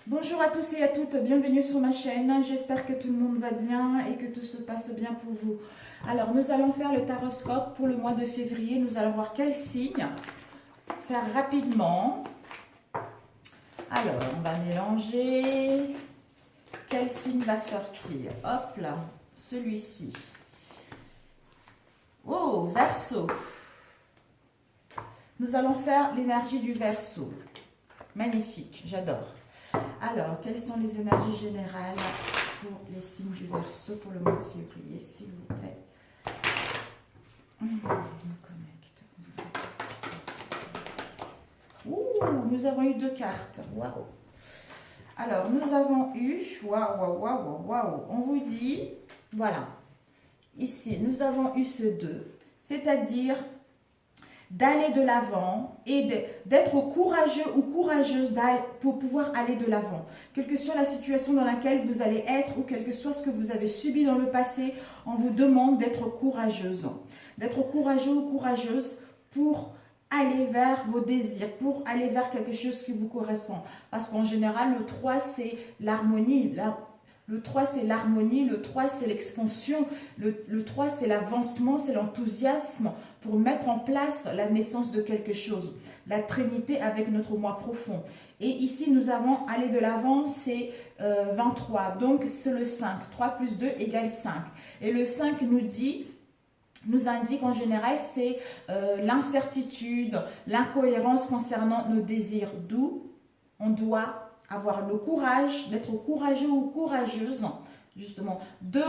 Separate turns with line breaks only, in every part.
Bonjour à tous et à toutes, bienvenue sur ma chaîne. J'espère que tout le monde va bien et que tout se passe bien pour vous. Alors, nous allons faire le taroscope pour le mois de février. Nous allons voir quel signe faire rapidement. Alors, on va mélanger. Quel signe va sortir? Hop là, celui-ci. Oh, Verseau. Nous allons faire l'énergie du Verseau. Magnifique, j'adore. Alors, quelles sont les énergies générales pour les signes du Verseau pour le mois de février, s'il vous plaît? On me connecte. Ouh, nous avons eu 2 cartes. Waouh. Alors, nous avons eu... Waouh. On vous dit... Voilà. Ici, nous avons eu ce 2. C'est-à-dire d'aller de l'avant et d'être courageux ou courageuse pour pouvoir aller de l'avant. Quelle que soit la situation dans laquelle vous allez être ou quel que soit ce que vous avez subi dans le passé, on vous demande d'être courageuse. D'être courageux ou courageuse pour aller vers vos désirs, pour aller vers quelque chose qui vous correspond. Parce qu'en général, le 3, c'est l'harmonie. Le 3, c'est l'harmonie, le 3, c'est l'expansion, le 3, c'est l'avancement, c'est l'enthousiasme pour mettre en place la naissance de quelque chose. La Trinité avec notre moi profond. Et ici, nous avons aller de l'avant, c'est 23. Donc, c'est le 5. 3 plus 2 égale 5. Et le 5 nous indique en général, c'est l'incertitude, l'incohérence concernant nos désirs. D'où on doit avoir le courage d'être courageux ou courageuse, justement, de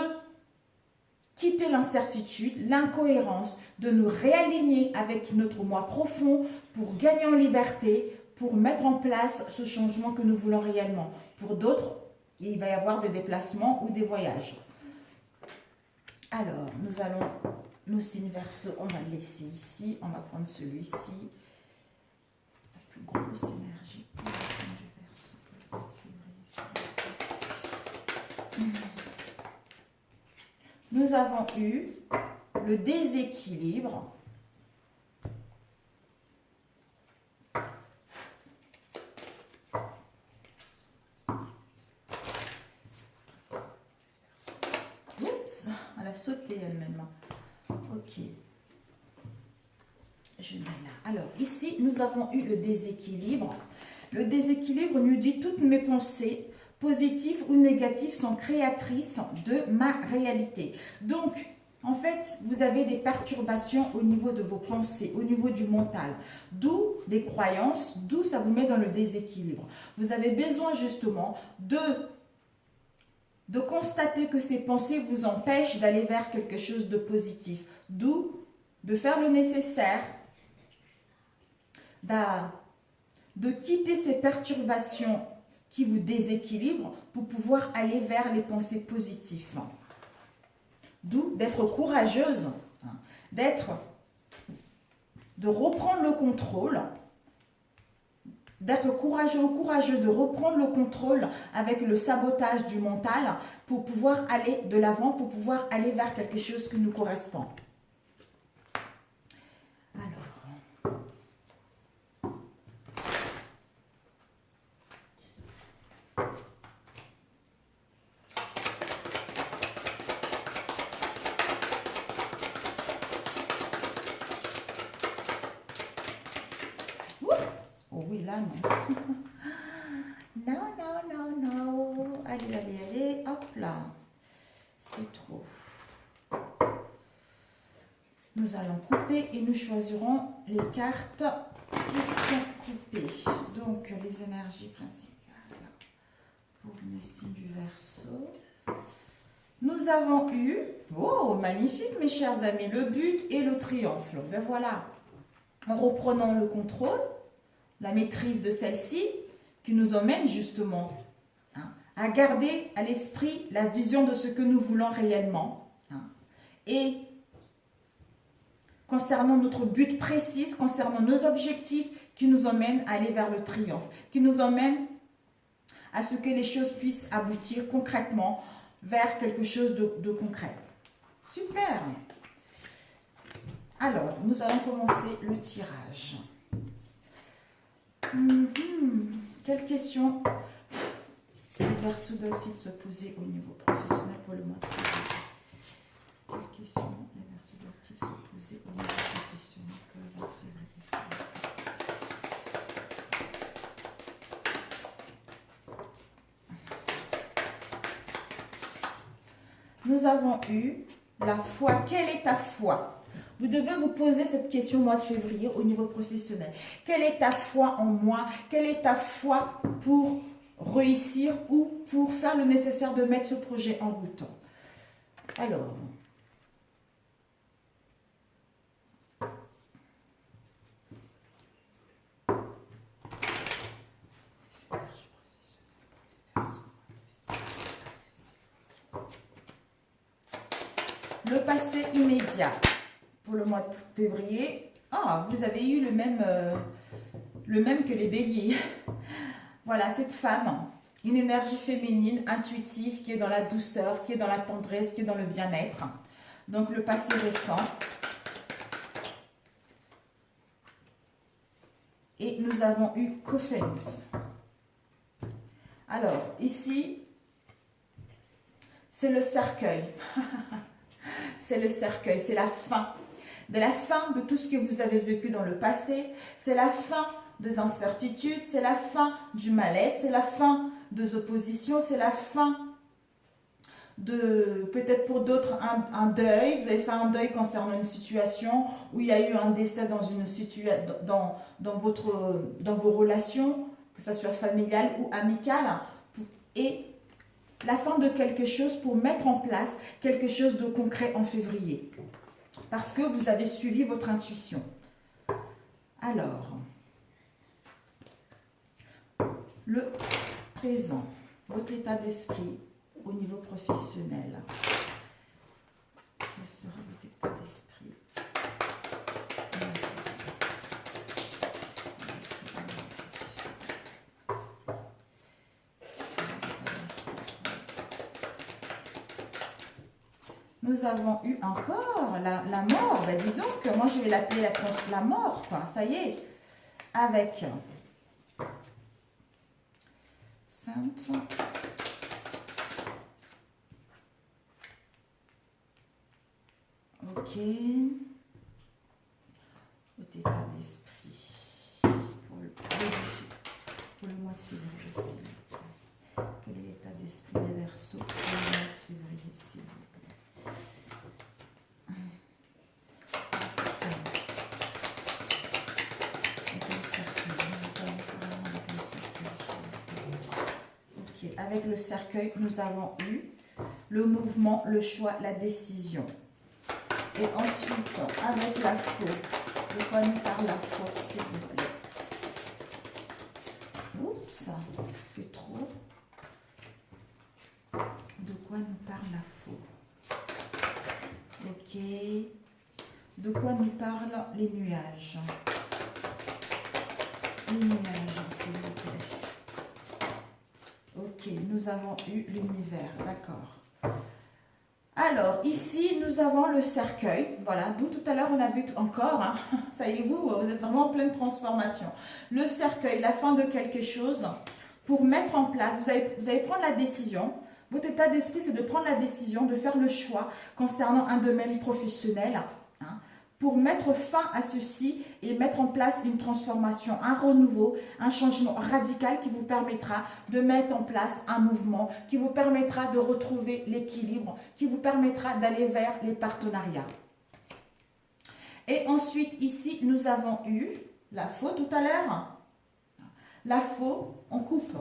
quitter l'incertitude, l'incohérence, de nous réaligner avec notre moi profond pour gagner en liberté, pour mettre en place ce changement que nous voulons réellement. Pour d'autres, il va y avoir des déplacements ou des voyages. Alors, nous allons, nos signes Verseau, on va le laisser ici, on va prendre celui-ci, la plus grosse énergie pour le signe du Verseau. Nous avons eu le déséquilibre. Oups, elle a sauté elle-même. Ok. Je mets là. Alors, ici, nous avons eu le déséquilibre. Le déséquilibre nous dit toutes mes pensées, positives ou négatives, sont créatrices de ma réalité. Donc, en fait, vous avez des perturbations au niveau de vos pensées, au niveau du mental, d'où des croyances, d'où ça vous met dans le déséquilibre. Vous avez besoin justement de constater que ces pensées vous empêchent d'aller vers quelque chose de positif, d'où de faire le nécessaire, de quitter ces perturbations qui vous déséquilibrent pour pouvoir aller vers les pensées positives. D'où d'être courageuse, de reprendre le contrôle, d'être courageux ou courageux, de reprendre le contrôle avec le sabotage du mental pour pouvoir aller de l'avant, pour pouvoir aller vers quelque chose qui nous correspond. Oh oui, là, non. Non. Allez. Hop là. C'est trop. Nous allons couper et nous choisirons les cartes qui sont coupées. Donc, les énergies principales pour le signe du Verseau. Nous avons eu, oh, magnifique mes chers amis, le but et le triomphe. Ben voilà, en reprenant le contrôle, la maîtrise de celle-ci, qui nous emmène justement à garder à l'esprit la vision de ce que nous voulons réellement. Et concernant notre but précis, concernant nos objectifs, qui nous emmènent à aller vers le triomphe, qui nous emmènent à ce que les choses puissent aboutir concrètement vers quelque chose de concret. Super! Alors, nous allons commencer le tirage. Quelle question Verseau doivent-ils se poser au niveau professionnel pour le mois de février? Quelles questions les Verseaux doivent-ils se poser au niveau professionnel pour le mois de février, s'il vous plaît? Nous avons eu la foi. Quelle est ta foi? Vous devez vous poser cette question au mois de février au niveau professionnel. Quelle est ta foi en moi? Quelle est ta foi pour réussir ou pour faire le nécessaire de mettre ce projet en route? Alors, le passé immédiat pour le mois de février. Ah, vous avez eu le même que les béliers. Voilà, cette femme, une énergie féminine, intuitive, qui est dans la douceur, qui est dans la tendresse, qui est dans le bien-être. Donc, le passé récent. Et nous avons eu Coffins. Alors, ici, c'est le cercueil. C'est le cercueil, c'est la fin. De la fin de tout ce que vous avez vécu dans le passé. C'est la fin des incertitudes, c'est la fin du mal-être, c'est la fin des oppositions, c'est la fin de, peut-être pour d'autres, un deuil. Vous avez fait un deuil concernant une situation où il y a eu un décès dans une situation, dans vos relations, que ce soit familiale ou amicale, et la fin de quelque chose pour mettre en place quelque chose de concret en février. Parce que vous avez suivi votre intuition. Alors, le présent, votre état d'esprit au niveau professionnel. Quel sera votre état d'esprit? Nous avons eu encore la mort. Ben dis donc, moi je vais l'appeler la mort, quoi. Ça y est. Avec Sainte. Ok. Votre état d'esprit pour le mois de février, s'il vous plaît. Quel est l'état d'esprit des Verseaux pour le mois de février, s'il vous plaît? Avec le cercueil, nous avons eu le mouvement, le choix, la décision. Et ensuite, avec la faute, de quoi nous parle la faute, s'il vous plaît? Oups, c'est trop. De quoi nous parle la faute? Ok. De quoi nous parlent les nuages? Les nuages, s'il vous plaît. Ok, nous avons eu l'univers, d'accord. Alors, ici, nous avons le cercueil. Voilà, d'où tout à l'heure, on a vu encore, hein, ça y est, vous êtes vraiment en pleine transformation. Le cercueil, la fin de quelque chose, pour mettre en place, vous allez prendre la décision. Votre état d'esprit, c'est de prendre la décision, de faire le choix concernant un domaine professionnel, hein, pour mettre fin à ceci et mettre en place une transformation, un renouveau, un changement radical qui vous permettra de mettre en place un mouvement, qui vous permettra de retrouver l'équilibre, qui vous permettra d'aller vers les partenariats. Et ensuite, ici, nous avons eu la faux tout à l'heure. La faux, on coupe.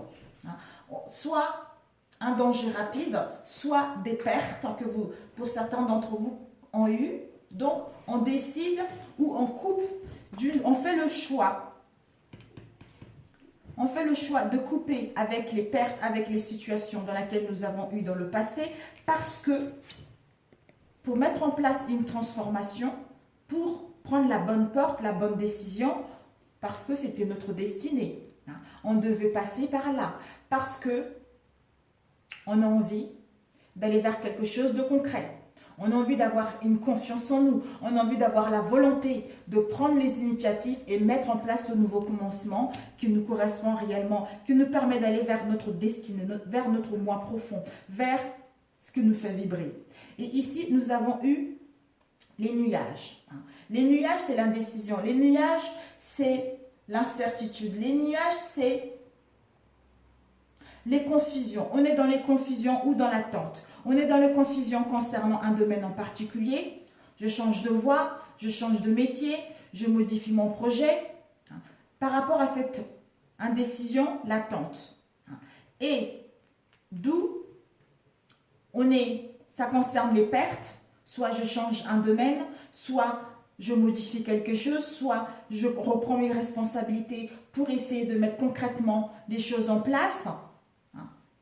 Soit un danger rapide, soit des pertes que pour certains d'entre vous, ont eu. Donc, on décide ou on coupe, on fait le choix. On fait le choix de couper avec les pertes, avec les situations dans lesquelles nous avons eu dans le passé, parce que pour mettre en place une transformation, pour prendre la bonne porte, la bonne décision, parce que c'était notre destinée. On devait passer par là, parce que on a envie d'aller vers quelque chose de concret. On a envie d'avoir une confiance en nous. On a envie d'avoir la volonté de prendre les initiatives et mettre en place ce nouveau commencement qui nous correspond réellement, qui nous permet d'aller vers notre destinée, vers notre moi profond, vers ce qui nous fait vibrer. Et ici, nous avons eu les nuages. Les nuages, c'est l'indécision. Les nuages, c'est l'incertitude. Les nuages, c'est les confusions. On est dans les confusions ou dans l'attente. On est dans les confusions concernant un domaine en particulier. Je change de voie, je change de métier, je modifie mon projet. Par rapport à cette indécision, l'attente. Et d'où ça concerne les pertes. Soit je change un domaine, soit je modifie quelque chose, soit je reprends mes responsabilités pour essayer de mettre concrètement les choses en place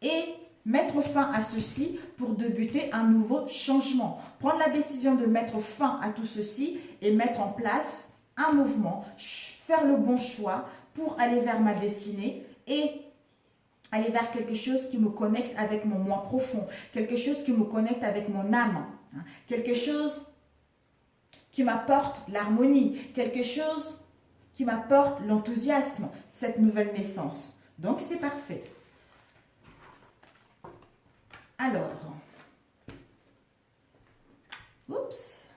et mettre fin à ceci pour débuter un nouveau changement. Prendre la décision de mettre fin à tout ceci et mettre en place un mouvement, faire le bon choix pour aller vers ma destinée et aller vers quelque chose qui me connecte avec mon moi profond, quelque chose qui me connecte avec mon âme, quelque chose qui m'apporte l'harmonie, quelque chose qui m'apporte l'enthousiasme, cette nouvelle naissance. Donc c'est parfait. Alors, oups.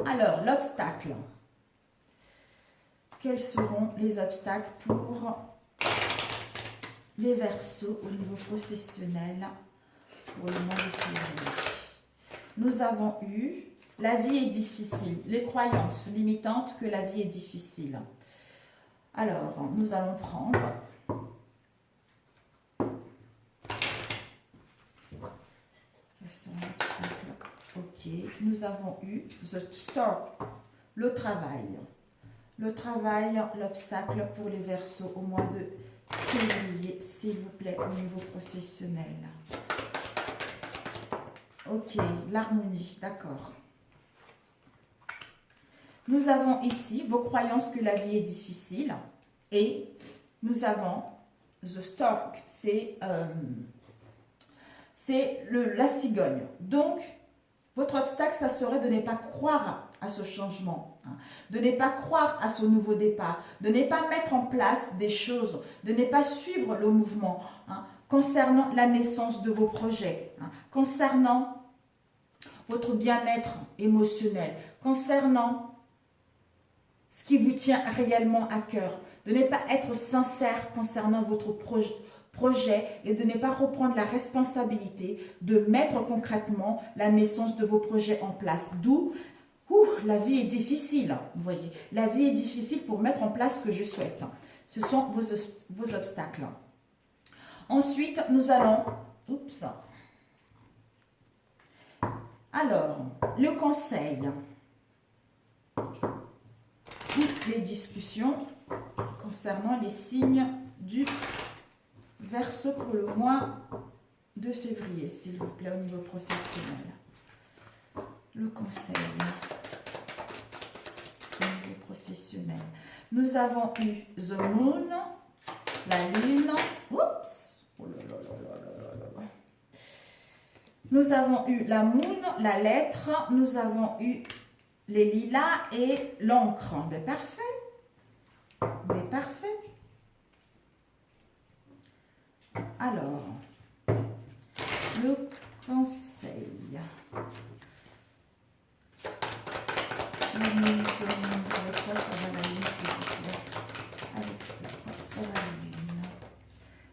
Alors, l'obstacle. Quels seront les obstacles pour les Verseaux au niveau professionnel pour le mois de février? Nous avons eu la vie est difficile, les croyances limitantes que la vie est difficile. Alors, nous allons prendre ok, nous avons eu the start, le travail. Le travail, l'obstacle pour les Verseaux au mois de février, s'il vous plaît, au niveau professionnel. Ok, l'harmonie, d'accord. Nous avons ici vos croyances que la vie est difficile et nous avons the stork, c'est la cigogne. Donc, votre obstacle, ça serait de ne pas croire à ce changement, de ne pas croire à ce nouveau départ, de ne pas mettre en place des choses, de ne pas suivre le mouvement concernant la naissance de vos projets, concernant votre bien-être émotionnel, concernant ce qui vous tient réellement à cœur, de ne pas être sincère concernant votre projet et de ne pas reprendre la responsabilité de mettre concrètement la naissance de vos projets en place. D'où, la vie est difficile, vous voyez, la vie est difficile pour mettre en place ce que je souhaite. Ce sont vos obstacles. Ensuite, nous allons, alors, le conseil, les discussions concernant les signes du Verseau pour le mois de février, s'il vous plaît, au niveau professionnel. Le conseil au niveau professionnel. Nous avons eu The Moon, la Lune. Oups! Oh là là là là là là là. Nous avons eu la Moon, la lettre. Nous avons eu les lilas et l'encre. Ben parfait. Ben parfait. Alors, le conseil.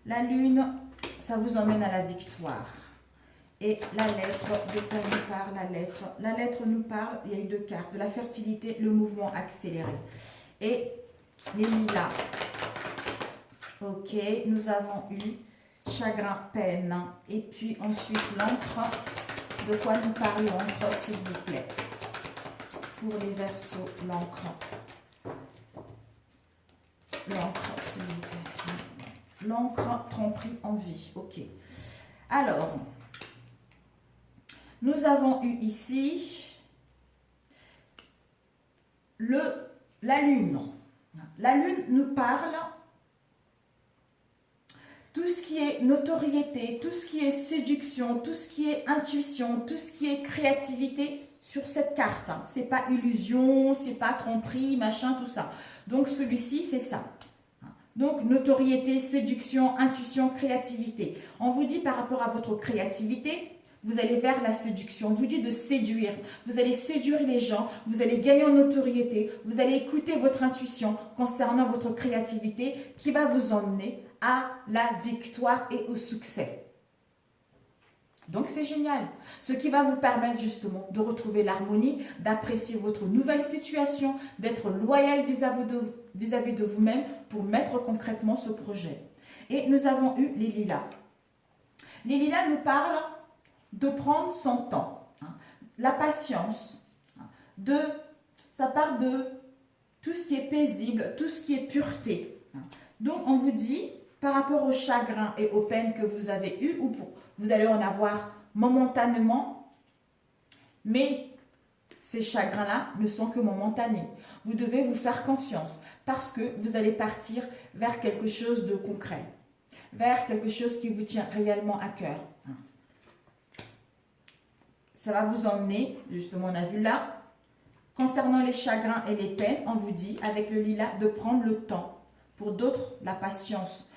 La lune, ça vous emmène à la victoire. Et la lettre, de quoi nous parle la lettre? La lettre nous parle, il y a eu deux cartes, de la fertilité, le mouvement accéléré. Et les lilas. Ok, nous avons eu chagrin, peine. Et puis ensuite l'encre. De quoi nous parle l'encre, s'il vous plaît? Pour les Verseaux, l'encre. L'encre, s'il vous plaît. L'encre, tromperie en vie. Ok. Alors, nous avons eu ici la lune. La lune nous parle tout ce qui est notoriété, tout ce qui est séduction, tout ce qui est intuition, tout ce qui est créativité sur cette carte. Hein. C'est pas illusion, c'est pas tromperie, machin, tout ça. Donc celui-ci, c'est ça. Donc notoriété, séduction, intuition, créativité. On vous dit par rapport à votre créativité, vous allez vers la séduction. On vous dit de séduire. Vous allez séduire les gens, vous allez gagner en notoriété, vous allez écouter votre intuition concernant votre créativité qui va vous emmener à la victoire et au succès. Donc c'est génial. Ce qui va vous permettre justement de retrouver l'harmonie, d'apprécier votre nouvelle situation, d'être loyal vis-à-vis de vous-même pour mettre concrètement ce projet. Et nous avons eu les lilas. Les lilas nous parlent de prendre son temps, hein, la patience, hein, ça part de tout ce qui est paisible, tout ce qui est pureté. Hein. Donc on vous dit, par rapport aux chagrins et aux peines que vous avez eues, ou vous allez en avoir momentanément, mais ces chagrins-là ne sont que momentanés. Vous devez vous faire confiance parce que vous allez partir vers quelque chose de concret, vers quelque chose qui vous tient réellement à cœur. Ça va vous emmener, justement on a vu là, concernant les chagrins et les peines, on vous dit avec le lilas de prendre le temps. Pour d'autres, la patience.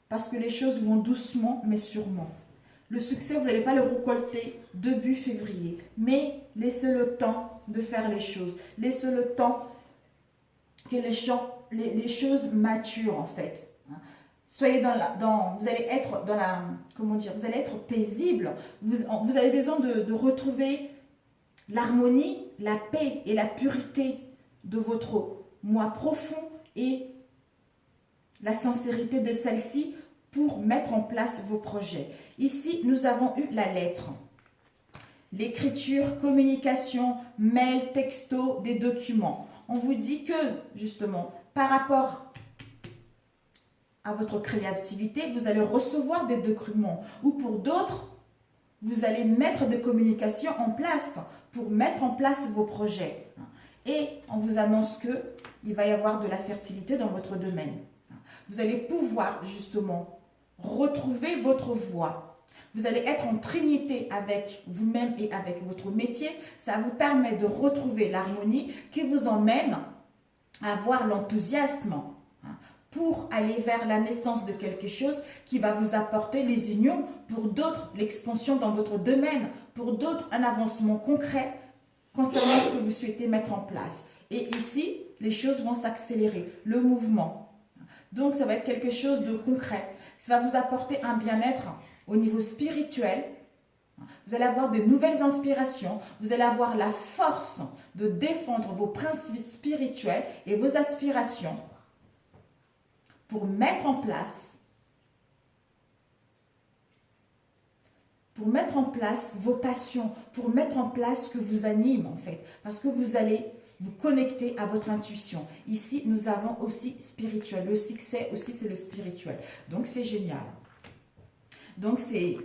Parce que les choses vont doucement mais sûrement. Le succès, vous n'allez pas le récolter début février. Mais laissez le temps de faire les choses. Laissez le temps que les choses maturent en fait. Soyez vous allez être dans la, comment dire, vous allez être paisible. Vous avez besoin de retrouver l'harmonie, la paix et la pureté de votre moi profond et la sincérité de celle-ci pour mettre en place vos projets. Ici, nous avons eu la lettre. L'écriture, communication, mail, texto, des documents. On vous dit que, justement, par rapport à votre créativité, vous allez recevoir des documents. Ou pour d'autres, vous allez mettre des communications en place pour mettre en place vos projets. Et on vous annonce qu'il va y avoir de la fertilité dans votre domaine. Vous allez pouvoir, justement, retrouver votre voie. Vous allez être en trinité avec vous-même et avec votre métier. Ça vous permet de retrouver l'harmonie qui vous emmène à avoir l'enthousiasme pour aller vers la naissance de quelque chose qui va vous apporter les unions, pour d'autres l'expansion dans votre domaine, pour d'autres un avancement concret concernant ce que vous souhaitez mettre en place. Et ici, les choses vont s'accélérer, le mouvement. Donc, ça va être quelque chose de concret. Ça va vous apporter un bien-être au niveau spirituel. Vous allez avoir de nouvelles inspirations. Vous allez avoir la force de défendre vos principes spirituels et vos aspirations pour mettre en place vos passions, pour mettre en place ce que vous anime en fait. Parce que vous allez vous connecter à votre intuition. Ici, nous avons aussi spirituel. Le succès aussi, c'est le spirituel. Donc, c'est génial. Donc, ces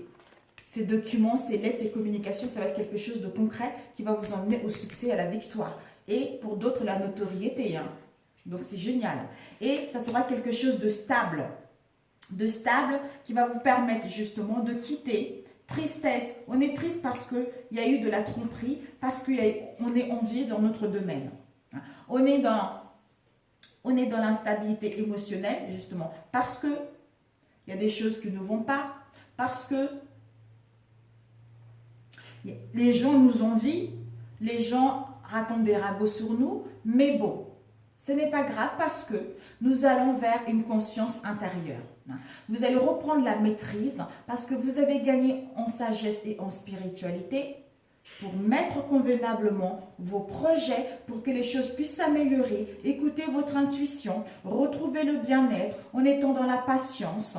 documents, ces lettres, ces communications, ça va être quelque chose de concret qui va vous emmener au succès, à la victoire. Et pour d'autres, la notoriété. Hein. Donc, c'est génial. Et ça sera quelque chose de stable. Qui va vous permettre justement de quitter tristesse. On est triste parce qu'il y a eu de la tromperie, parce qu'on est envié dans notre domaine. On est dans l'instabilité émotionnelle, justement, parce qu'il y a des choses qui ne vont pas, parce que les gens nous envient, les gens racontent des ragots sur nous, mais bon, ce n'est pas grave parce que nous allons vers une conscience intérieure. Vous allez reprendre la maîtrise parce que vous avez gagné en sagesse et en spiritualité pour mettre convenablement vos projets, pour que les choses puissent s'améliorer. Écoutez votre intuition, retrouver le bien-être en étant dans la patience,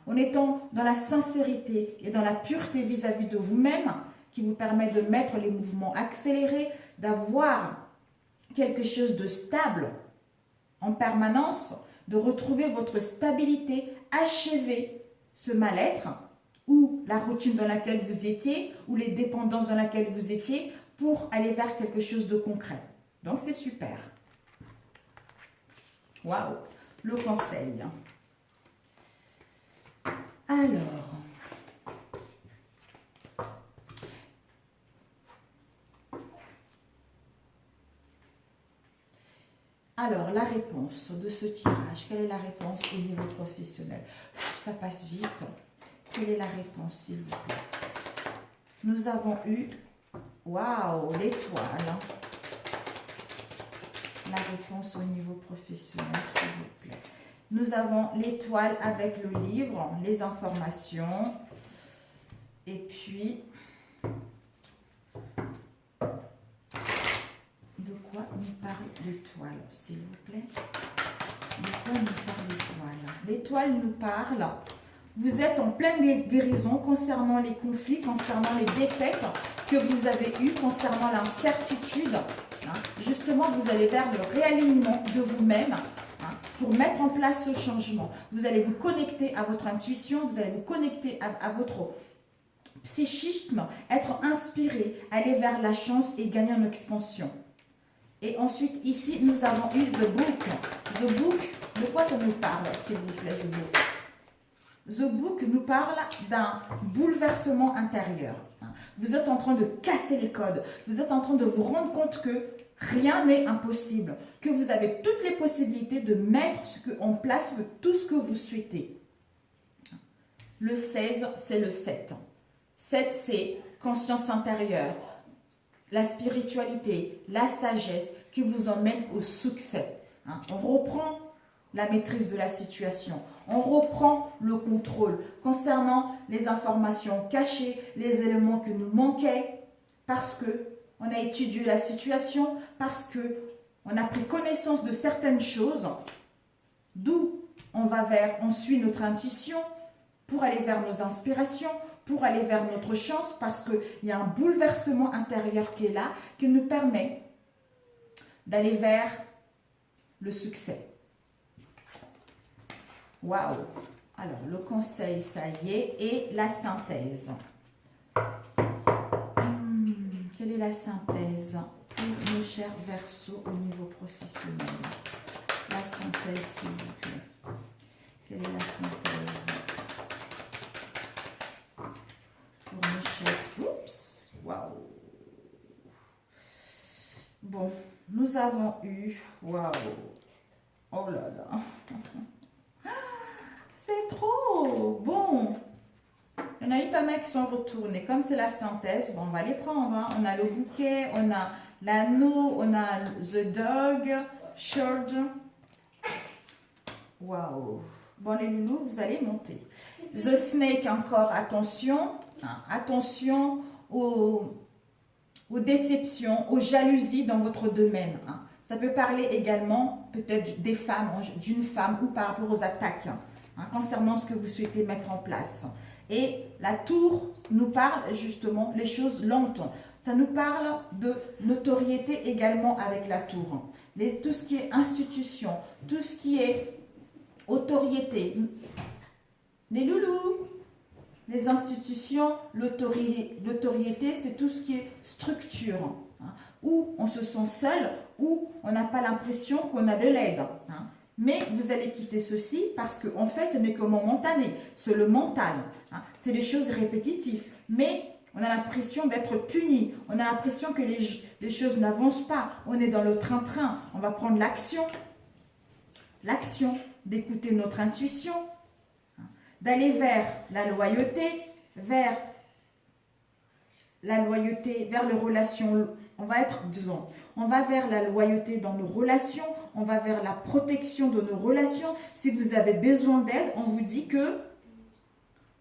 en étant dans la sincérité et dans la pureté vis-à-vis de vous-même, qui vous permet de mettre les mouvements accélérés, d'avoir quelque chose de stable en permanence, de retrouver votre stabilité, achever ce mal-être ou la routine dans laquelle vous étiez ou les dépendances dans laquelle vous étiez pour aller vers quelque chose de concret. Donc, c'est super. Waouh! Le conseil. Alors, la réponse de ce tirage, quelle est la réponse au niveau professionnel? Ça passe vite. Quelle est la réponse, s'il vous plaît? Nous avons eu, waouh, l'étoile. La réponse au niveau professionnel, s'il vous plaît. Nous avons l'étoile avec le livre, les informations. Et puis, de quoi nous parle l'étoile, s'il vous plaît? De quoi nous parle l'étoile? L'étoile nous parle, vous êtes en pleine guérison concernant les conflits, concernant les défaites que vous avez eues, concernant l'incertitude. Justement, vous allez vers le réalignement de vous-même pour mettre en place ce changement. Vous allez vous connecter à votre intuition, vous allez vous connecter à votre psychisme, être inspiré, aller vers la chance et gagner en expansion. Et ensuite, ici, nous avons eu The Book. The Book, de quoi ça nous parle, s'il vous plaît, The Book? The Book nous parle d'un bouleversement intérieur. Vous êtes en train de casser les codes. Vous êtes en train de vous rendre compte que rien n'est impossible. Que vous avez toutes les possibilités de mettre en place tout ce que vous souhaitez. Le 16, c'est le 7. 7, c'est conscience intérieure, la spiritualité, la sagesse qui vous emmène au succès. On reprend la maîtrise de la situation. On reprend le contrôle concernant les informations cachées, les éléments que nous manquaient, parce que on a étudié la situation, parce que on a pris connaissance de certaines choses, d'où on suit notre intuition pour aller vers nos inspirations, pour aller vers notre chance, parce qu'il y a un bouleversement intérieur qui est là, qui nous permet d'aller vers le succès. Waouh! Alors, le conseil, ça y est, et la synthèse. Quelle est la synthèse pour nos chers Verseaux au niveau professionnel? La synthèse, s'il vous plaît. Quelle est la synthèse pour nos chers? Oups! Waouh! Bon, nous avons eu... Waouh! Oh là là! C'est trop bon. Il y en a eu pas mal qui sont retournés. Comme c'est la synthèse, bon, on va les prendre. On a le bouquet, on a l'anneau, on a the dog, short. Waouh. Bon, les loulous, vous allez monter. The snake, encore, attention. Attention aux déceptions, aux jalousies dans votre domaine. Ça peut parler également peut-être des femmes, d'une femme ou par rapport aux attaques. Concernant ce que vous souhaitez mettre en place. Et la tour nous parle justement les choses lentes. Ça nous parle de notoriété également avec la tour. Tout ce qui est institution, tout ce qui est autorité. Les loulous, les institutions, l'autorité, c'est tout ce qui est structure. Où on se sent seul, où on n'a pas l'impression qu'on a de l'aide. Mais vous allez quitter ceci parce qu'en fait, ce n'est que momentané. C'est le mental. C'est des choses répétitives. Mais on a l'impression d'être puni. On a l'impression que les choses n'avancent pas. On est dans le train-train. On va prendre l'action. L'action d'écouter notre intuition. D'aller vers la loyauté, vers les relations. On va être, disons, on va vers la loyauté dans nos relations, on va vers la protection de nos relations. Si vous avez besoin d'aide, on vous dit que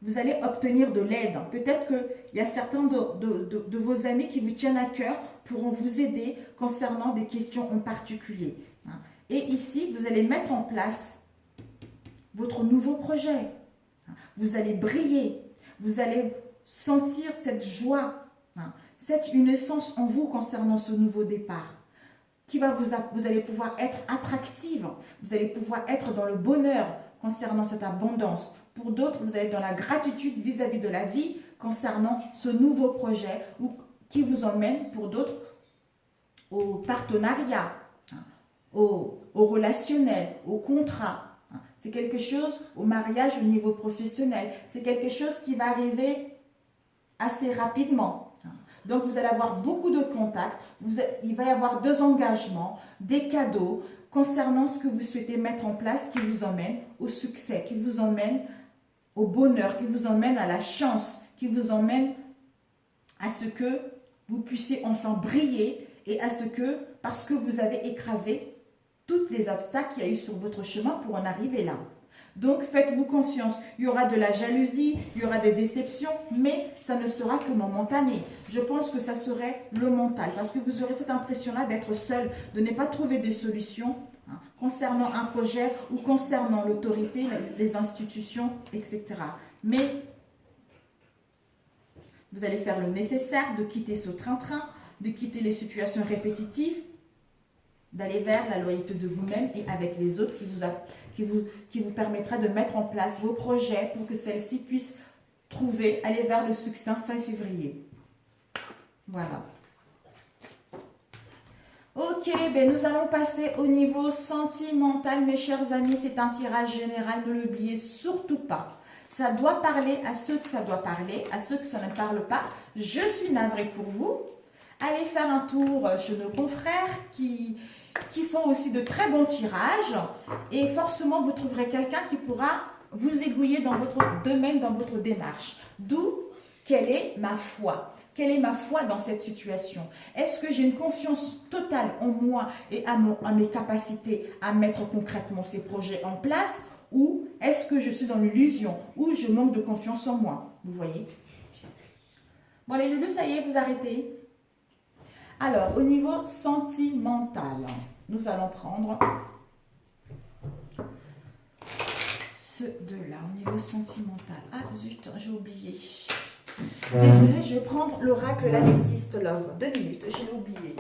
vous allez obtenir de l'aide. Peut-être qu'il y a certains de vos amis qui vous tiennent à cœur pourront vous aider concernant des questions en particulier. Et ici, vous allez mettre en place votre nouveau projet. Vous allez briller, vous allez sentir cette joie. C'est une essence en vous concernant ce nouveau départ qui va vous allez pouvoir être attractive, vous allez pouvoir être dans le bonheur concernant cette abondance. Pour d'autres, vous allez être dans la gratitude vis-à-vis de la vie concernant ce nouveau projet ou qui vous emmène pour d'autres au partenariat, au relationnel, au contrat. C'est quelque chose au mariage au niveau professionnel. C'est quelque chose qui va arriver assez rapidement. Donc, vous allez avoir beaucoup de contacts. Il va y avoir des engagements, des cadeaux concernant ce que vous souhaitez mettre en place qui vous emmène au succès, qui vous emmène au bonheur, qui vous emmène à la chance, qui vous emmène à ce que vous puissiez enfin briller et à ce que, parce que vous avez écrasé tous les obstacles qu'il y a eu sur votre chemin pour en arriver là. Donc, faites-vous confiance. Il y aura de la jalousie, il y aura des déceptions, mais ça ne sera que momentané. Je pense que ça serait le mental, parce que vous aurez cette impression-là d'être seul, de ne pas trouver des solutions concernant un projet ou concernant l'autorité, les institutions, etc. Mais vous allez faire le nécessaire de quitter ce train-train, de quitter les situations répétitives, d'aller vers la loyauté de vous-même et avec les autres qui vous permettra de mettre en place vos projets pour que celles-ci puissent aller vers le succès fin février. Voilà. Ok, ben nous allons passer au niveau sentimental, mes chers amis. C'est un tirage général, ne l'oubliez surtout pas. Ça doit parler à ceux que ça doit parler, à ceux que ça ne parle pas. Je suis navrée pour vous. Allez faire un tour chez nos confrères qui font aussi de très bons tirages. Et forcément, vous trouverez quelqu'un qui pourra vous aiguiller dans votre domaine, dans votre démarche. D'où, quelle est ma foi? Quelle est ma foi dans cette situation? Est-ce que j'ai une confiance totale en moi et à mes capacités à mettre concrètement ces projets en place? Ou est-ce que je suis dans l'illusion? Ou je manque de confiance en moi? Vous voyez? Bon, les loulous, ça y est, vous arrêtez. Alors, au niveau sentimental, nous allons prendre ce deux-là, au niveau sentimental. Ah, zut, j'ai oublié. Désolée, je vais prendre l'oracle l'améthyste Love. 2 minutes, je l'ai oublié.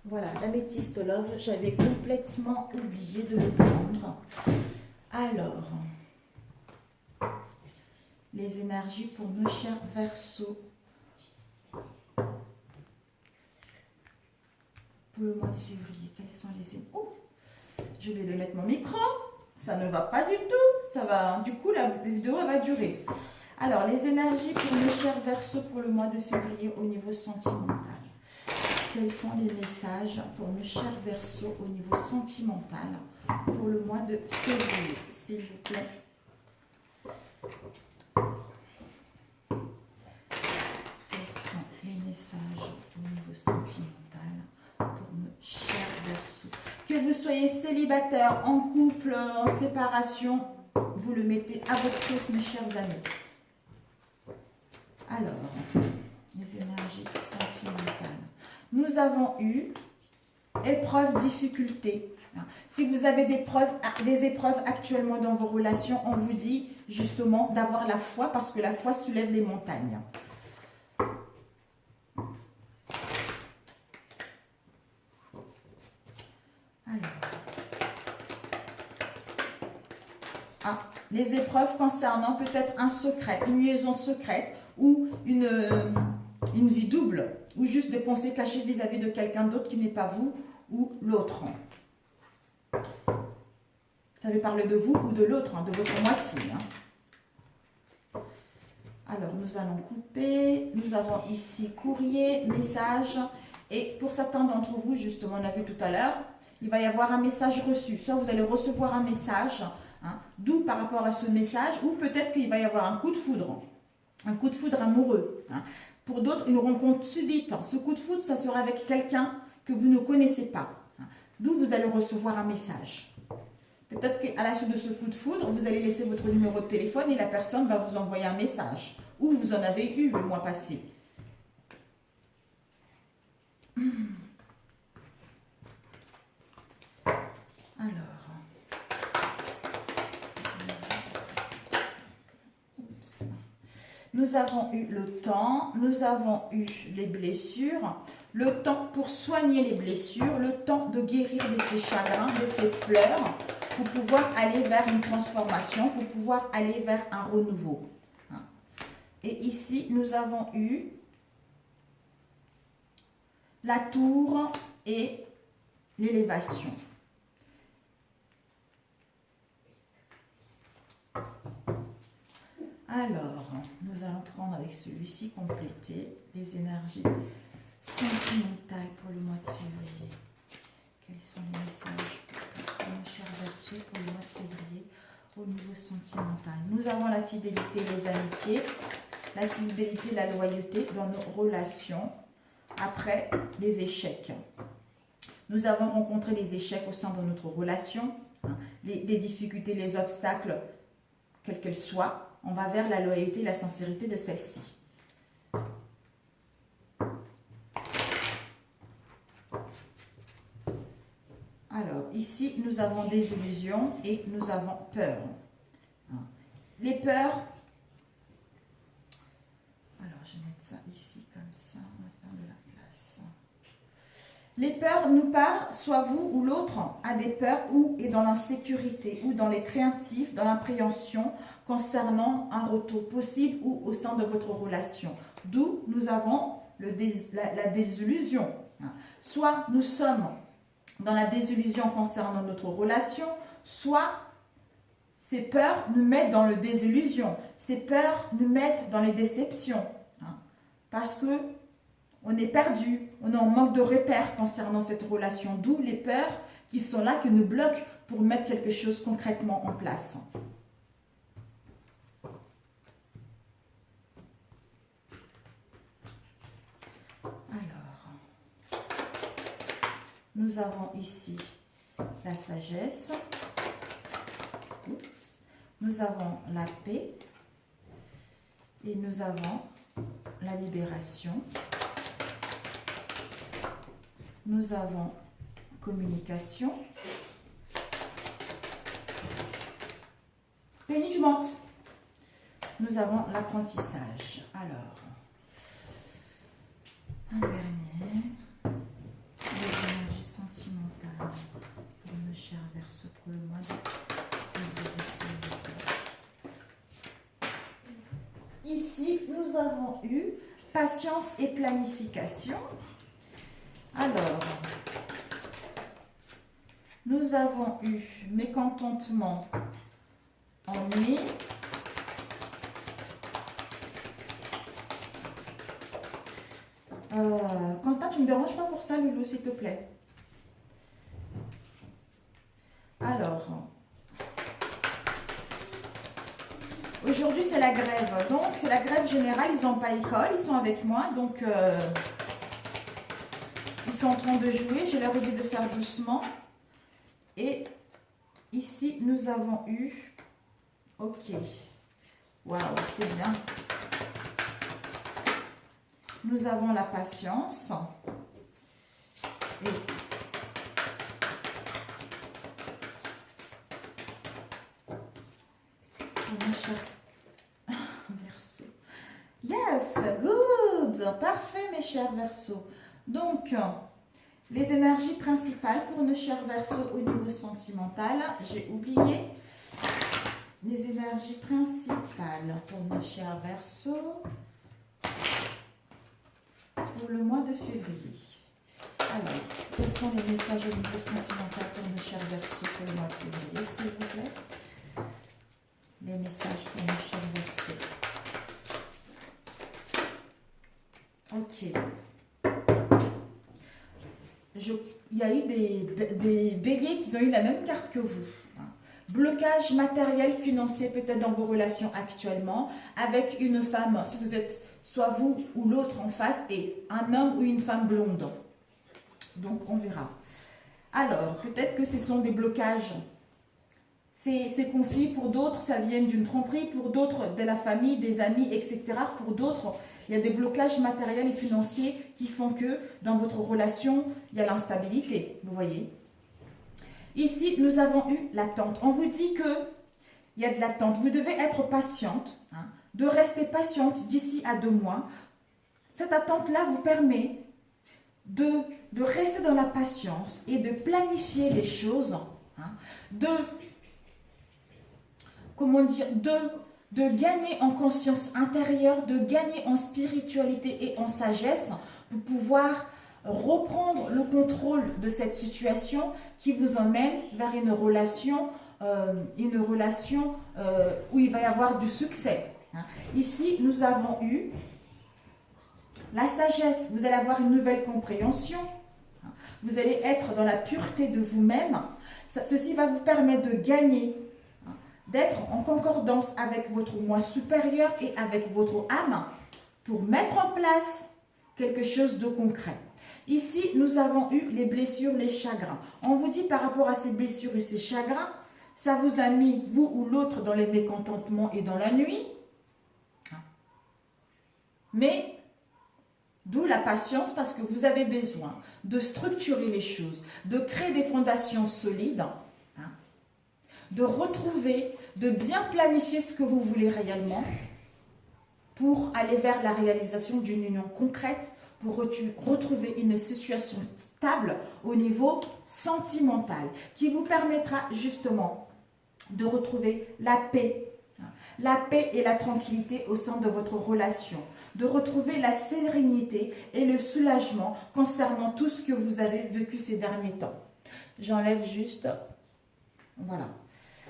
Voilà, l'améthyste Love, j'avais complètement oublié de le prendre. Alors, les énergies pour nos chers Verseaux. Pour le mois de février, quelles sont les énergies? Oh, je vais mettre mon micro. Ça ne va pas du tout. Ça va. Du coup, la vidéo va durer. Alors, les énergies pour nos chers Verseaux pour le mois de février au niveau sentimental. Quels sont les messages pour nos chers Verseaux au niveau sentimental pour le mois de février, s'il vous plaît? Quels sont les messages au niveau sentimental pour nos chers Verseaux? Que vous soyez célibataire, en couple, en séparation, vous le mettez à votre sauce, mes chers amis. Alors, les énergies sentimentales. Nous avons eu épreuves, difficultés. Si vous avez des épreuves actuellement dans vos relations, on vous dit justement d'avoir la foi parce que la foi soulève les montagnes. Alors, les épreuves concernant peut-être un secret, une liaison secrète ou une vie double, ou juste des pensées cachées vis-à-vis de quelqu'un d'autre qui n'est pas vous ou l'autre. Ça veut parler de vous ou de l'autre, de votre moitié. Alors, nous allons couper. Nous avons ici courrier, message. Et pour certains d'entre vous, justement, on a vu tout à l'heure, il va y avoir un message reçu. Soit vous allez recevoir un message, d'où par rapport à ce message, ou peut-être qu'il va y avoir un coup de foudre. Un coup de foudre amoureux. Pour d'autres, une rencontre subite. Ce coup de foudre, ça sera avec quelqu'un que vous ne connaissez pas. D'où vous allez recevoir un message. Peut-être qu'à la suite de ce coup de foudre, vous allez laisser votre numéro de téléphone et la personne va vous envoyer un message. Ou vous en avez eu le mois passé. Alors. Nous avons eu le temps, nous avons eu les blessures, le temps pour soigner les blessures, le temps de guérir de ces chagrins, de ces pleurs, pour pouvoir aller vers une transformation, pour pouvoir aller vers un renouveau. Et ici, nous avons eu la tour et l'élévation. Alors, nous allons prendre avec celui-ci, compléter les énergies sentimentales pour le mois de février. Quels sont les messages pour nos chers Verseaux pour le mois de février au niveau sentimental? Nous avons la fidélité, les amitiés, la fidélité, la loyauté dans nos relations. Après, les échecs. Nous avons rencontré les échecs au sein de notre relation, les difficultés, les obstacles, quelles qu'elles soient. On va vers la loyauté et la sincérité de celle-ci. Alors, ici, nous avons des illusions et nous avons peur. Les peurs... Alors, je vais mettre ça ici, comme ça. On va faire de la place. Les peurs nous parlent, soit vous ou l'autre a des peurs ou est dans l'insécurité ou dans les craintifs, dans l'appréhension concernant un retour possible ou au sein de votre relation. D'où nous avons la désillusion. Soit nous sommes dans la désillusion concernant notre relation, soit ces peurs nous mettent dans le désillusion. Ces peurs nous mettent dans les déceptions. Parce que on est perdu, on est en manque de repères concernant cette relation. D'où les peurs qui sont là, qui nous bloquent pour mettre quelque chose concrètement en place. Alors, nous avons ici la sagesse. Oups. Nous avons la paix. Et nous avons la libération. Nous avons communication. Management. Nous avons l'apprentissage. Alors, un dernier. Les énergies sentimentales pour nos chers Verseaux pour le mois de février. Ici, nous avons eu patience et planification. Alors, nous avons eu mécontentement, ennui, Quentin, tu ne me déranges pas pour ça, Loulou, s'il te plaît. Alors, aujourd'hui, c'est la grève. Donc, c'est la grève générale. Ils n'ont pas école. Ils sont avec moi. Donc, ils sont en train de jouer. Je leur ai dit de faire doucement. Et ici, nous avons eu... Ok. Waouh, c'est bien. Nous avons la patience. Et mon cher Verseau. Yes, good. Parfait, mes chers Verseaux. Donc, les énergies principales pour nos chers Verseaux au niveau sentimental. J'ai oublié les énergies principales pour nos chers Verseaux pour le mois de février. Alors, quels sont les messages au niveau sentimental pour nos chers Verseaux pour le mois de février, s'il vous plaît? Les messages pour nos chers Verseaux. Ok. Il y a eu des béliers qui ont eu la même carte que vous. Blocage matériel, financier, peut-être dans vos relations actuellement, avec une femme, si vous êtes soit vous ou l'autre en face, et un homme ou une femme blonde. Donc, on verra. Alors, peut-être que ce sont des blocages. Ces conflits, pour d'autres, ça vient d'une tromperie, pour d'autres, de la famille, des amis, etc. Pour d'autres, il y a des blocages matériels et financiers qui font que dans votre relation, il y a l'instabilité, vous voyez. Ici, nous avons eu l'attente. On vous dit qu'il y a de l'attente. Vous devez être patiente, de rester patiente d'ici à 2 mois. Cette attente-là vous permet de rester dans la patience et de planifier les choses, comment dire, de gagner en conscience intérieure, de gagner en spiritualité et en sagesse pour pouvoir reprendre le contrôle de cette situation qui vous emmène vers une relation où il va y avoir du succès. Ici, nous avons eu la sagesse. Vous allez avoir une nouvelle compréhension. Vous allez être dans la pureté de vous-même. Ceci va vous permettre de gagner, d'être en concordance avec votre moi supérieur et avec votre âme pour mettre en place quelque chose de concret. Ici, nous avons eu les blessures, les chagrins. On vous dit par rapport à ces blessures et ces chagrins, ça vous a mis, vous ou l'autre, dans les mécontentements et dans la nuit. Mais, d'où la patience, parce que vous avez besoin de structurer les choses, de créer des fondations solides, de retrouver, de bien planifier ce que vous voulez réellement pour aller vers la réalisation d'une union concrète, pour retrouver une situation stable au niveau sentimental, qui vous permettra justement de retrouver la paix et la tranquillité au sein de votre relation, de retrouver la sérénité et le soulagement concernant tout ce que vous avez vécu ces derniers temps. J'enlève juste, voilà.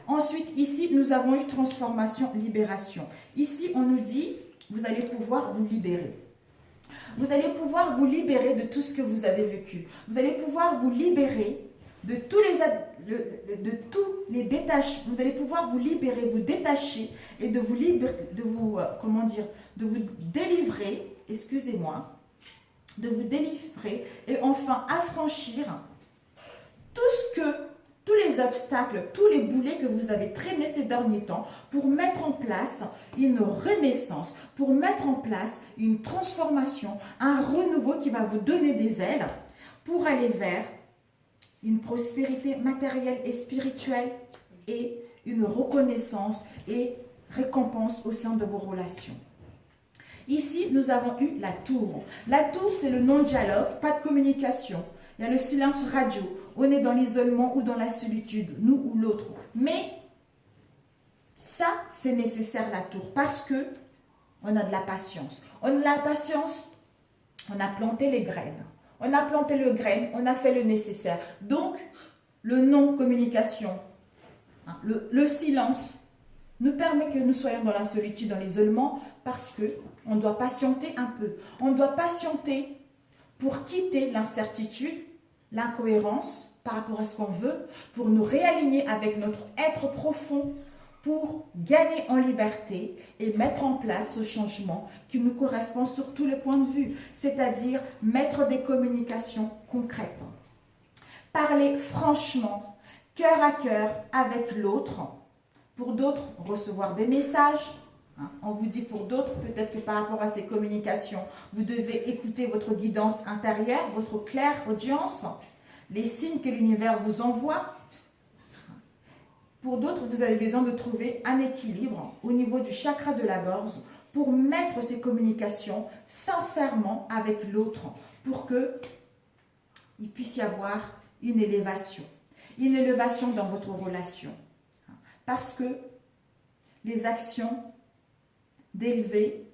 Ensuite, ici, nous avons eu transformation, libération. Ici, on nous dit, vous allez pouvoir vous libérer. Vous allez pouvoir vous libérer de tout ce que vous avez vécu. Vous allez pouvoir vous libérer de tous les détachements. Vous allez pouvoir vous libérer, vous détacher et de vous délivrer, excusez-moi, de vous délivrer et enfin affranchir tous les obstacles, tous les boulets que vous avez traînés ces derniers temps pour mettre en place une renaissance, pour mettre en place une transformation, un renouveau qui va vous donner des ailes pour aller vers une prospérité matérielle et spirituelle et une reconnaissance et récompense au sein de vos relations. Ici, nous avons eu la tour. La tour, c'est le non-dialogue, pas de communication. Il y a le silence radio. On est dans l'isolement ou dans la solitude, nous ou l'autre. Mais ça, c'est nécessaire la tour parce que on a de la patience. On a de la patience, on a planté les graines. On a planté le grain, on a fait le nécessaire. Donc, le non-communication, le silence, nous permet que nous soyons dans la solitude, dans l'isolement, parce qu'on doit patienter un peu. On doit patienter pour quitter l'incertitude, l'incohérence par rapport à ce qu'on veut, pour nous réaligner avec notre être profond, pour gagner en liberté et mettre en place ce changement qui nous correspond sur tous les points de vue, c'est-à-dire mettre des communications concrètes. Parler franchement, cœur à cœur avec l'autre. Pour d'autres, recevoir des messages. On vous dit pour d'autres, peut-être que par rapport à ces communications, vous devez écouter votre guidance intérieure, votre claire audience, les signes que l'univers vous envoie. Pour d'autres, vous avez besoin de trouver un équilibre au niveau du chakra de la gorge pour mettre ces communications sincèrement avec l'autre, pour qu'il puisse y avoir une élévation dans votre relation. Parce que les actions d'élever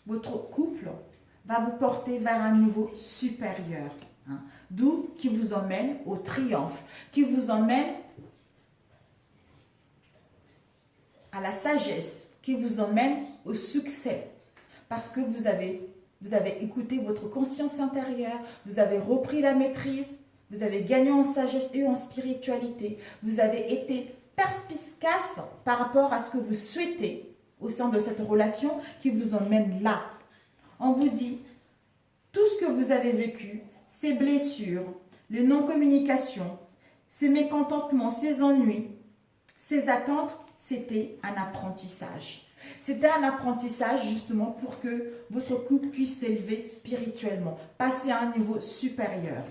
votre couple va vous porter vers un niveau supérieur. D'où qui vous emmène au triomphe, qui vous emmène à la sagesse, qui vous emmène au succès. Parce que vous avez écouté votre conscience intérieure, vous avez repris la maîtrise, vous avez gagné en sagesse et en spiritualité, vous avez été perspicace par rapport à ce que vous souhaitez au sein de cette relation qui vous emmène là. On vous dit, tout ce que vous avez vécu, ces blessures, les non-communications, ces mécontentements, ces ennuis, ces attentes, c'était un apprentissage. C'était un apprentissage justement pour que votre couple puisse s'élever spirituellement, passer à un niveau supérieur.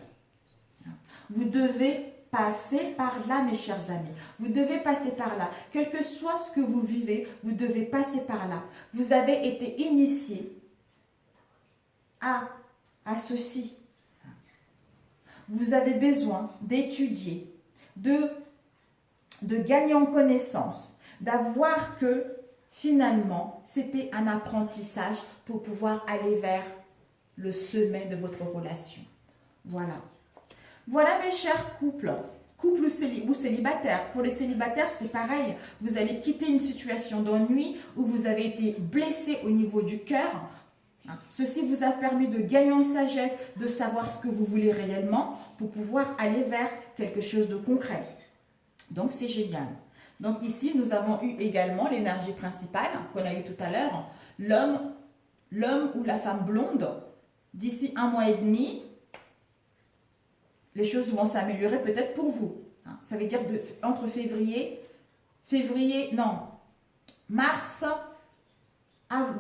Vous devez passer par là, mes chers amis. Vous devez passer par là. Quel que soit ce que vous vivez, vous devez passer par là. Vous avez été initié à ceci. Vous avez besoin d'étudier, de gagner en connaissance, d'avoir que finalement, c'était un apprentissage pour pouvoir aller vers le sommet de votre relation. Voilà. Voilà mes chers couples. Couple ou célibataire. Pour les célibataires, c'est pareil. Vous allez quitter une situation d'ennui où vous avez été blessé au niveau du cœur. Ceci vous a permis de gagner en sagesse, de savoir ce que vous voulez réellement pour pouvoir aller vers quelque chose de concret. Donc, c'est génial. Donc, ici, nous avons eu également l'énergie principale qu'on a eu tout à l'heure. L'homme ou la femme blonde, d'ici 1 mois et demi, les choses vont s'améliorer peut-être pour vous. Ça veut dire entre mars,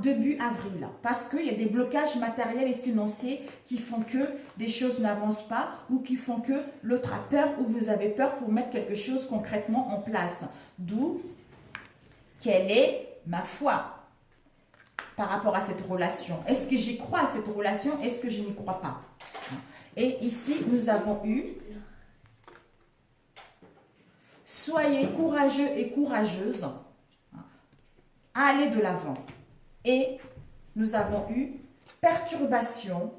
début avril. Parce qu'il y a des blocages matériels et financiers qui font que les choses n'avancent pas ou qui font que l'autre a peur ou vous avez peur pour mettre quelque chose concrètement en place. D'où, quelle est ma foi par rapport à cette relation? Est-ce que j'y crois à cette relation? Est-ce que je n'y crois pas? Et ici, nous avons eu « Soyez courageux et courageuses à aller de l'avant ». Et nous avons eu « Perturbation »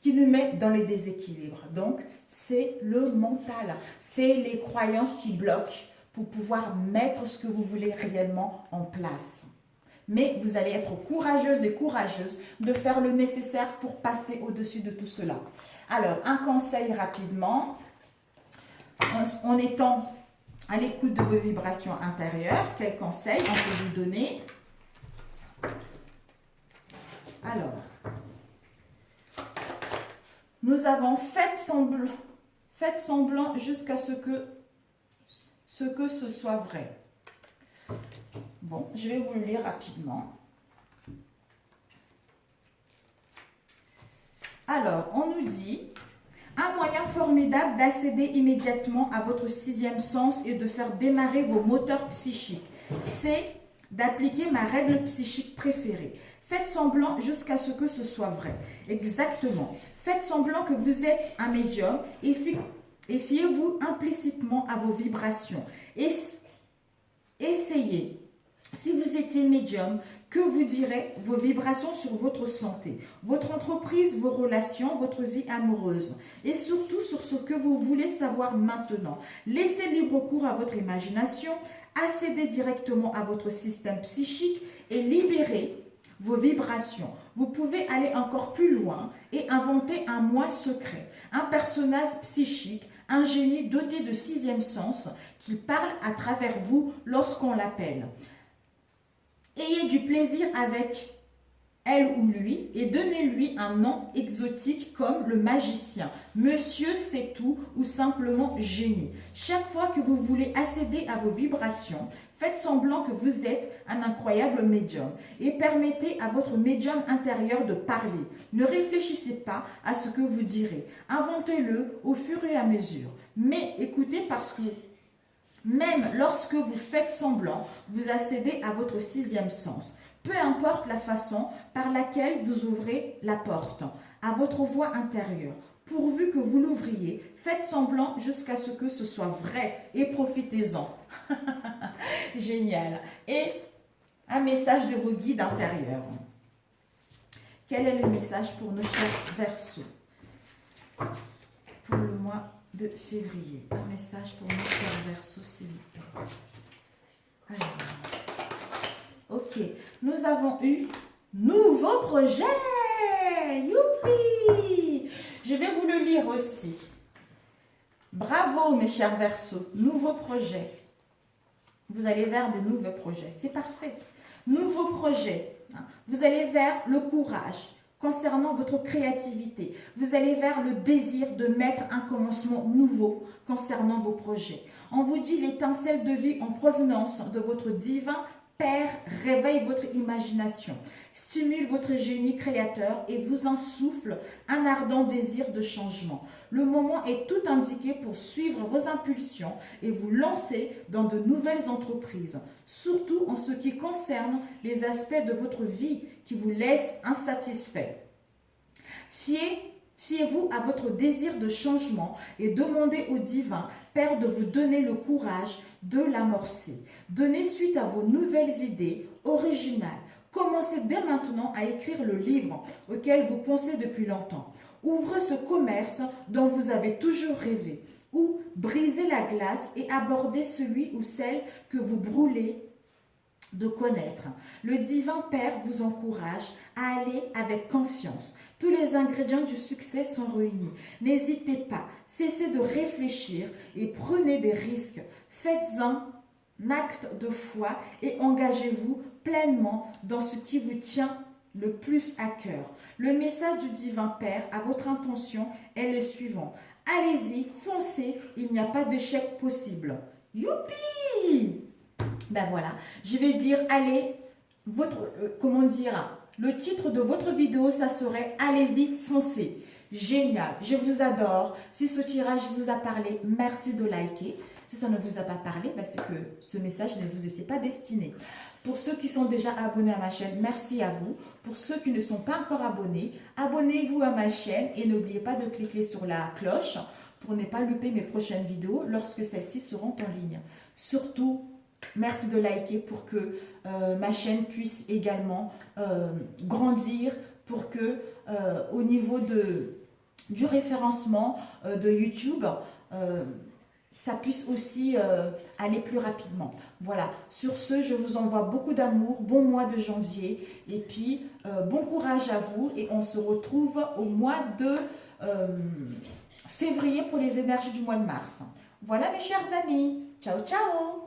qui nous met dans les déséquilibres. Donc, c'est le mental, c'est les croyances qui bloquent pour pouvoir mettre ce que vous voulez réellement en place. Mais vous allez être courageuse et courageuse de faire le nécessaire pour passer au-dessus de tout cela. Alors, un conseil rapidement, en étant à l'écoute de vos vibrations intérieures, quel conseil on peut vous donner? Alors, nous avons fait semblant jusqu'à ce que ce soit vrai. Bon, je vais vous le lire rapidement. Alors, on nous dit, un moyen formidable d'accéder immédiatement à votre 6e sens et de faire démarrer vos moteurs psychiques, c'est d'appliquer ma règle psychique préférée. Faites semblant jusqu'à ce que ce soit vrai. Exactement. Faites semblant que vous êtes un médium et fiez-vous implicitement à vos vibrations. Essayez. Si vous étiez médium, que vous direz vos vibrations sur votre santé, votre entreprise, vos relations, votre vie amoureuse et surtout sur ce que vous voulez savoir maintenant. Laissez libre cours à votre imagination, accédez directement à votre système psychique et libérez vos vibrations. Vous pouvez aller encore plus loin et inventer un moi secret, un personnage psychique, un génie doté de 6e sens qui parle à travers vous lorsqu'on l'appelle. Ayez du plaisir avec elle ou lui et donnez-lui un nom exotique comme le magicien, monsieur c'est tout ou simplement génie. Chaque fois que vous voulez accéder à vos vibrations, faites semblant que vous êtes un incroyable médium et permettez à votre médium intérieur de parler. Ne réfléchissez pas à ce que vous direz, inventez-le au fur et à mesure. Mais écoutez parce que même lorsque vous faites semblant, vous accédez à votre 6e sens. Peu importe la façon par laquelle vous ouvrez la porte à votre voix intérieure. Pourvu que vous l'ouvriez, faites semblant jusqu'à ce que ce soit vrai et profitez-en. Génial. Et un message de vos guides intérieurs. Quel est le message pour nos chers Verseaux pour le mois de février? Un message pour nos chers Verseaux, s'il vous plaît. Alors, ok, nous avons eu nouveau projet. Youpi! Je vais vous le lire aussi. Bravo mes chers Verseaux, nouveau projet. Vous allez vers de nouveaux projets, c'est parfait. Nouveau projet, vous allez vers le courage concernant votre créativité. Vous allez vers le désir de mettre un commencement nouveau concernant vos projets. On vous dit l'étincelle de vie en provenance de votre divin Père réveille votre imagination, stimule votre génie créateur et vous insouffle un ardent désir de changement. Le moment est tout indiqué pour suivre vos impulsions et vous lancer dans de nouvelles entreprises, surtout en ce qui concerne les aspects de votre vie qui vous laissent insatisfaits. Fiez-vous à votre désir de changement et demandez au divin Père de vous donner le courage de l'amorcer. Donnez suite à vos nouvelles idées originales. Commencez dès maintenant à écrire le livre auquel vous pensez depuis longtemps. Ouvrez ce commerce dont vous avez toujours rêvé. Ou brisez la glace et abordez celui ou celle que vous brûlez de connaître. Le divin Père vous encourage à aller avec confiance. Tous les ingrédients du succès sont réunis. N'hésitez pas, cessez de réfléchir et prenez des risques. Faites-en un acte de foi et engagez-vous pleinement dans ce qui vous tient le plus à cœur. Le message du divin Père à votre intention est le suivant. Allez-y, foncez, il n'y a pas d'échec possible. Youpi! Ben voilà, je vais dire, allez, le titre de votre vidéo, ça serait « Allez-y, foncez ». Génial, je vous adore. Si ce tirage vous a parlé, merci de liker. Si ça ne vous a pas parlé, ben c'est que ce message ne vous était pas destiné. Pour ceux qui sont déjà abonnés à ma chaîne, merci à vous. Pour ceux qui ne sont pas encore abonnés, abonnez-vous à ma chaîne et n'oubliez pas de cliquer sur la cloche pour ne pas louper mes prochaines vidéos lorsque celles-ci seront en ligne. Surtout, merci de liker pour que ma chaîne puisse également grandir, pour que au niveau du référencement de YouTube, ça puisse aussi aller plus rapidement. Voilà, sur ce, je vous envoie beaucoup d'amour, bon mois de janvier, et puis bon courage à vous, et on se retrouve au mois de février pour les énergies du mois de mars. Voilà mes chers amis, ciao ciao.